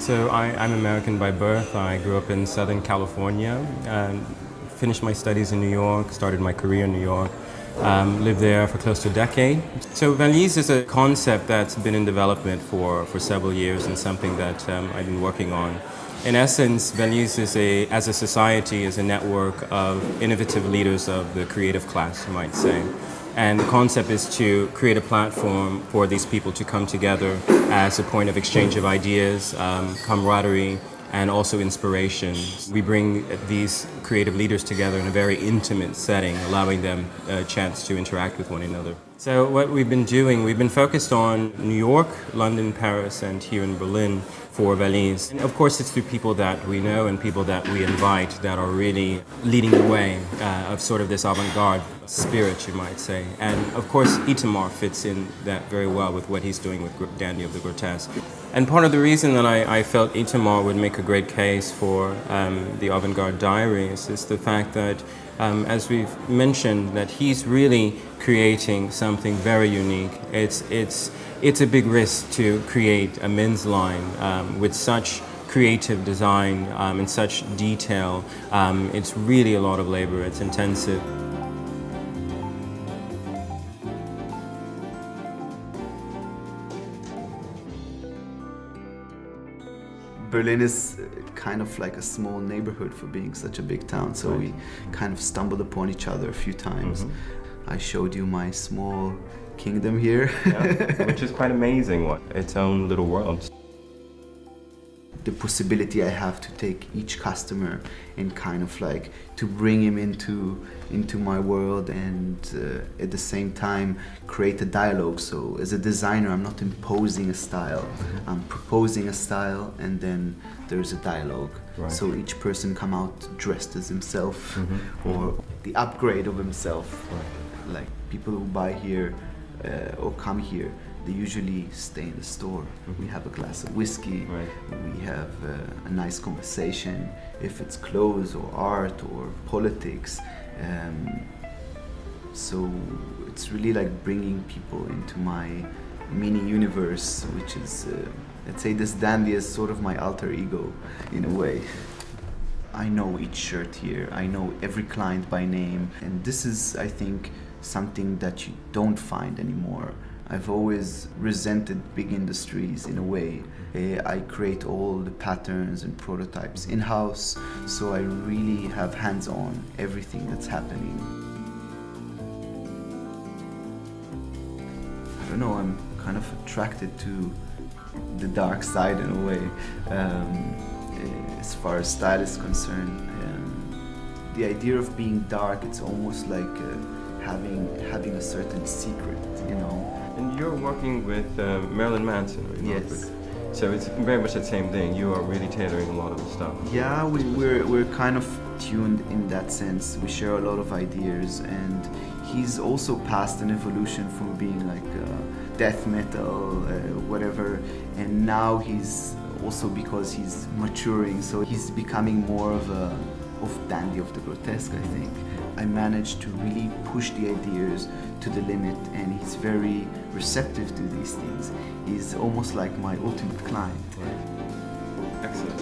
So I'm American by birth. I grew up in Southern California and finished my studies in New York, started my career in New York, lived there for close to a decade. So valise is a concept that's been in development for several years and something that I've been working on. In essence, valise as a society is a network of innovative leaders of the creative class, you might say. And the concept is to create a platform for these people to come together as a point of exchange of ideas, camaraderie, and also inspiration. We bring these creative leaders together in a very intimate setting, allowing them a chance to interact with one another. So what we've been doing, we've been focused on New York, London, Paris, and here in Berlin for valise. And of course, it's through people that we know and people that we invite that are really leading the way of sort of this avant-garde spirit, you might say. And of course, Itamar fits in that very well with what he's doing with Dandy of the Grotesque. And part of the reason that I felt Itamar would make a great case for the Avant-Garde Diaries is the fact that, as we've mentioned, that he's really creating something very unique. It's a big risk to create a men's line with such creative design and such detail. It's really a lot of labor, it's intensive. Berlin is kind of like a small neighborhood for being such a big town, so we kind of stumbled upon each other a few times. I showed you my small kingdom here. Yeah, which is quite amazing, its own little world. The possibility I have to take each customer and kind of like to bring him into my world and at the same time create a dialogue. So as a designer, I'm not imposing a style, I'm proposing a style and then there's a dialogue. Right. So each person come out dressed as himself or the upgrade of himself. Right. Like people who buy here or come here, they usually stay in the store. We have a glass of whiskey, right. We have a nice conversation, if it's clothes or art or politics. So it's really like bringing people into my mini universe, which is, let's say this dandy is sort of my alter ego in a way. I know each shirt here, I know every client by name, and this is, I think, something that you don't find anymore. I've always resented big industries in a way. I create all the patterns and prototypes in-house, so I really have hands-on everything that's happening. I don't know, I'm kind of attracted to the dark side in a way. As far as style is concerned, the idea of being dark, it's almost like having a certain secret, you know. And you're working with Marilyn Manson, right? Yes. So it's very much the same thing. You are really tailoring a lot of the stuff. Yeah, we're kind of tuned in that sense. We share a lot of ideas, and he's also passed an evolution from being like death metal, whatever, and now he's also, because he's maturing, so he's becoming more of Dandy of the Grotesque, I think. I managed to really push the ideas to the limit, and he's very receptive to these things. He's almost like my ultimate client. Right. Excellent.